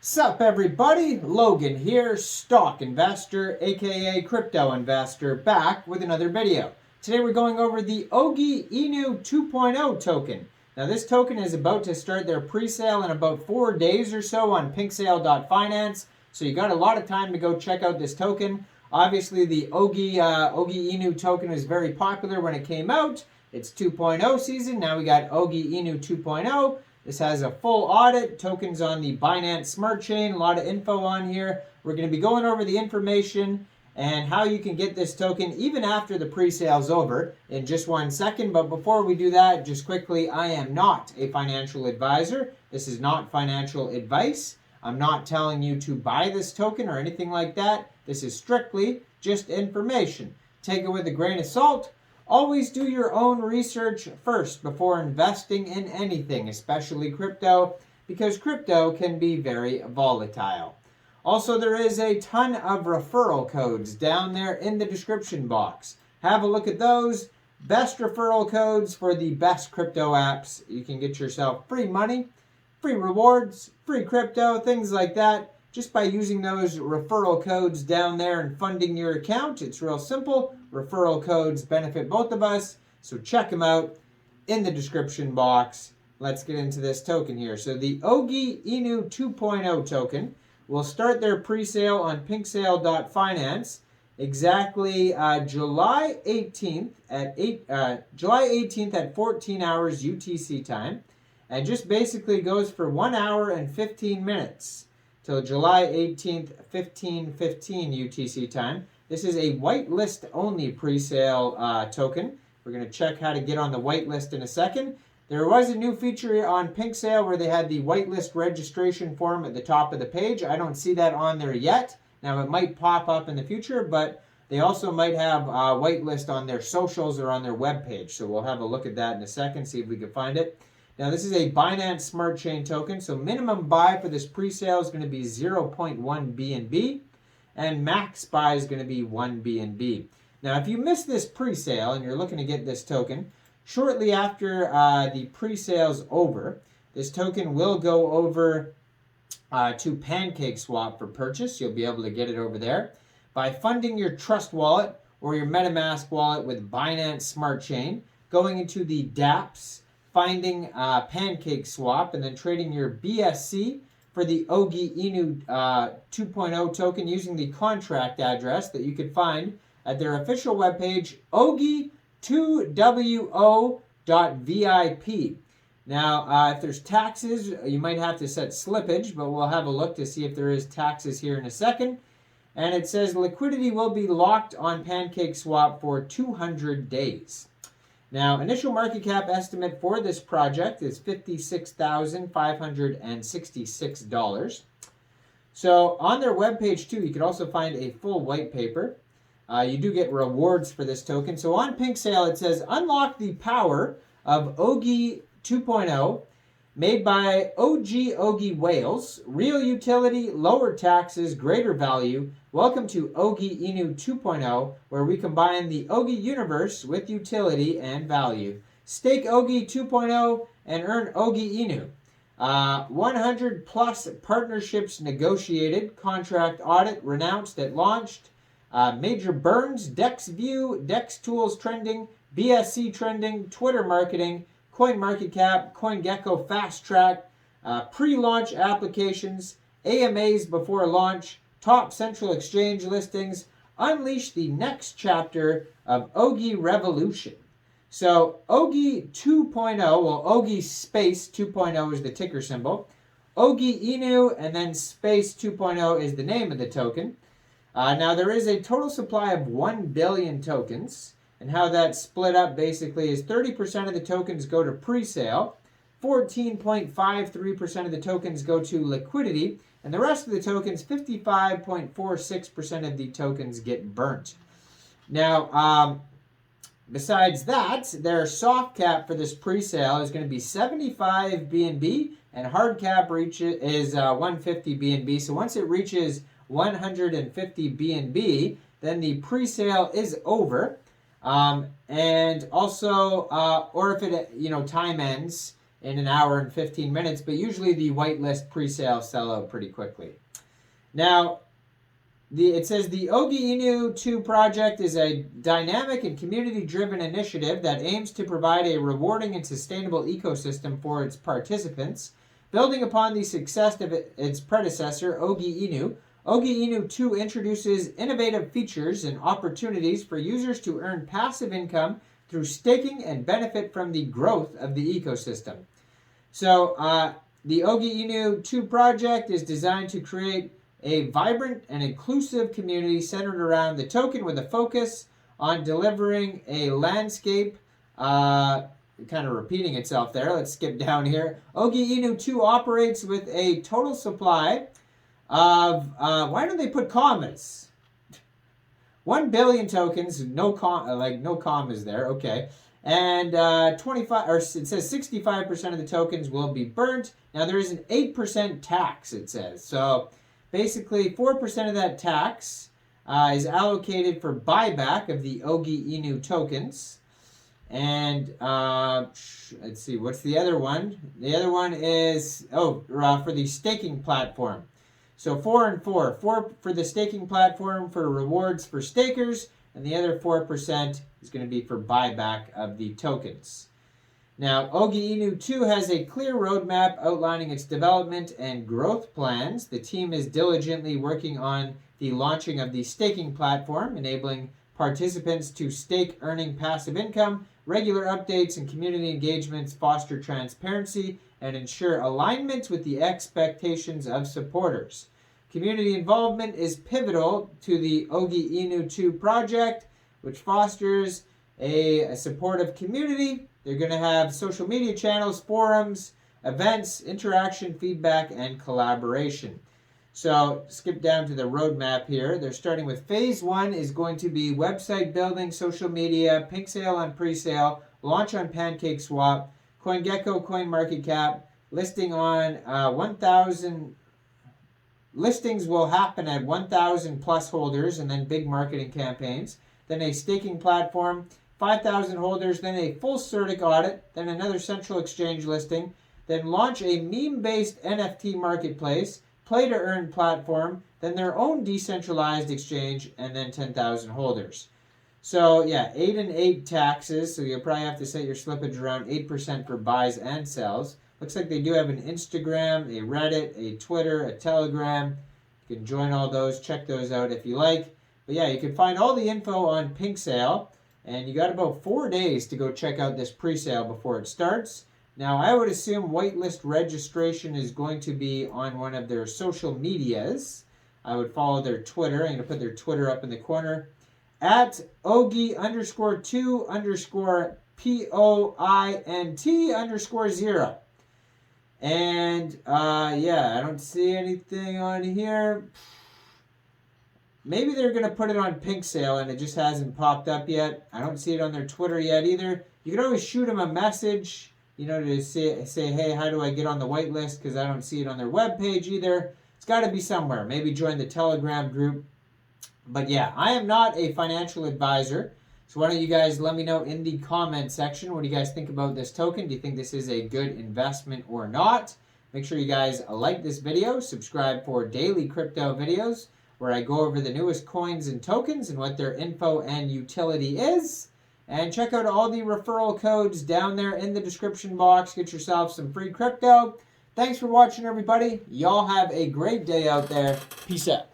Sup everybody, Logan here, stock investor, aka crypto investor, back with another video. Today we're going over the Oggyinu 2.0 token. Now this token is about to start their pre-sale in about 4 days or so on Pinksale.finance, so you got a lot of time to go check out this token. Obviously the Oggyinu token was very popular when it came out. It's 2.0 season, now we got Oggyinu 2.0. This has a full audit, tokens on the Binance Smart Chain, a lot of info on here. We're going to be going over the information and how you can get this token even after the pre-sale's over in just 1 second. But before we do that, just quickly, I am not a financial advisor. This is not financial advice. I'm not telling you to buy this token or anything like that. This is strictly just information. Take it with a grain of salt. Always do your own research first before investing in anything, especially crypto, because crypto can be very volatile. Also, there is a ton of referral codes down there in the description box. Have a look at those. Best referral codes for the best crypto apps. You can get yourself free money, free rewards, free crypto, things like that. Just by using those referral codes down there and funding your account. It's real simple. Referral codes benefit both of us. So check them out in the description box. Let's get into this token here. So the Oggyinu 2.0 token will start their pre-sale on Pinksale.finance exactly July 18th at 14 hours UTC time. And just basically goes for 1 hour and 15 minutes. Till July 18th, 15:15 UTC time. This is a whitelist only pre-sale token. We're going to check how to get on the whitelist in a second. There was a new feature on Pinksale where they had the whitelist registration form at the top of the page. I don't see that on there yet. Now it might pop up in the future, but they also might have whitelist on their socials or on their webpage. So we'll have a look at that in a second, see if we can find it. Now this is a Binance Smart Chain token, so minimum buy for this pre-sale is going to be 0.1 BNB, and max buy is going to be 1 BNB. Now if you miss this pre-sale and you're looking to get this token, shortly after the pre-sale's over, this token will go over to PancakeSwap for purchase. You'll be able to get it over there by funding your Trust wallet or your MetaMask wallet with Binance Smart Chain, going into the dApps, finding PancakeSwap, and then trading your BSC for the Oggyinu 2.0 token using the contract address that you could find at their official webpage, OGGY2.0.VIP. Now, if there's taxes, you might have to set slippage, but we'll have a look to see if there is taxes here in a second. And it says liquidity will be locked on PancakeSwap for 200 days. Now, initial market cap estimate for this project is $56,566. So on their webpage too, you can also find a full white paper. You do get rewards for this token. So on Pinksale, it says, unlock the power of Oggy 2.0, made by Oggy Whales, real utility, lower taxes, greater value. Welcome to Oggyinu 2.0, where we combine the Oggy universe with utility and value. Stake Oggy 2.0 and earn Oggyinu. 100 plus partnerships negotiated, contract audit renounced at launched, major burns, DEX view, DEX tools trending, BSC trending, Twitter marketing, CoinMarketCap, CoinGecko fast track, pre-launch applications, AMAs before launch, top central exchange listings, unleash the next chapter of Oggy Revolution. So Oggy 2.0, well, Oggy space 2.0 is the ticker symbol. Oggyinu and then space 2.0 is the name of the token. Now there is a total supply of 1 billion tokens. And how that's split up basically is 30% of the tokens go to pre-sale, 14.53% of the tokens go to liquidity, and the rest of the tokens, 55.46% of the tokens get burnt. Now, besides that, their soft cap for this pre-sale is going to be 75 BNB, and hard cap is 150 BNB. So once it reaches 150 BNB, then the pre-sale is over. And also, or if it, time ends in an hour and 15 minutes, but usually the whitelist pre-sale sell out pretty quickly. Now, it says the Oggyinu 2 project is a dynamic and community-driven initiative that aims to provide a rewarding and sustainable ecosystem for its participants. Building upon the success of its predecessor, Oggyinu, Oggyinu 2 introduces innovative features and opportunities for users to earn passive income through staking and benefit from the growth of the ecosystem. So, the Oggyinu 2 project is designed to create a vibrant and inclusive community centered around the token with a focus on delivering a landscape, kind of repeating itself there. Let's skip down here. Oggyinu 2 operates with a total supply of, why don't they put commas? 1 billion tokens, no commas there, okay. And 25, or it says 65% of the tokens will be burnt. Now there is an 8% tax, it says. So basically 4% of that tax is allocated for buyback of the Oggyinu tokens. And let's see, what's the other one? The other one is, for the staking platform. So 4 and 4. 4 for the staking platform for rewards for stakers, and the other 4% is going to be for buyback of the tokens. Now, Oggyinu 2 has a clear roadmap outlining its development and growth plans. The team is diligently working on the launching of the staking platform, enabling participants to stake, earning passive income. Regular updates and community engagements foster transparency and ensure alignment with the expectations of supporters. Community involvement is pivotal to the Oggyinu 2 project, which fosters a supportive community. They're going to have social media channels, forums, events, interaction, feedback, and collaboration. So skip down to the roadmap here. They're starting with phase 1 is going to be website building, social media, Pinksale on presale, launch on PancakeSwap, CoinGecko, CoinMarketCap, listing on 1,000. Listings will happen at 1,000 plus holders and then big marketing campaigns. Then a staking platform, 5,000 holders, then a full CERTIC audit, then another central exchange listing, then launch a meme-based NFT marketplace, play-to-earn platform, then their own decentralized exchange, and then 10,000 holders. So yeah, 8 and 8 taxes, so you'll probably have to set your slippage around 8% for buys and sells. Looks like they do have an Instagram, a Reddit, a Twitter, a Telegram. You can join all those, check those out if you like. But yeah, you can find all the info on Pinksale, and you got about 4 days to go check out this pre-sale before it starts. Now, I would assume whitelist registration is going to be on one of their social medias. I would follow their Twitter. I'm going to put their Twitter up in the corner. At Oggy_2_POINT_0. And, yeah, I don't see anything on here. Maybe they're going to put it on Pinksale and it just hasn't popped up yet. I don't see it on their Twitter yet either. You can always shoot them a message, you know, to say, hey, how do I get on the whitelist? Because I don't see it on their webpage either. It's got to be somewhere. Maybe join the Telegram group. But yeah, I am not a financial advisor. So why don't you guys let me know in the comment section, what do you guys think about this token? Do you think this is a good investment or not? Make sure you guys like this video, subscribe for daily crypto videos where I go over the newest coins and tokens and what their info and utility is. And check out all the referral codes down there in the description box. Get yourself some free crypto. Thanks for watching, everybody. Y'all have a great day out there. Peace out.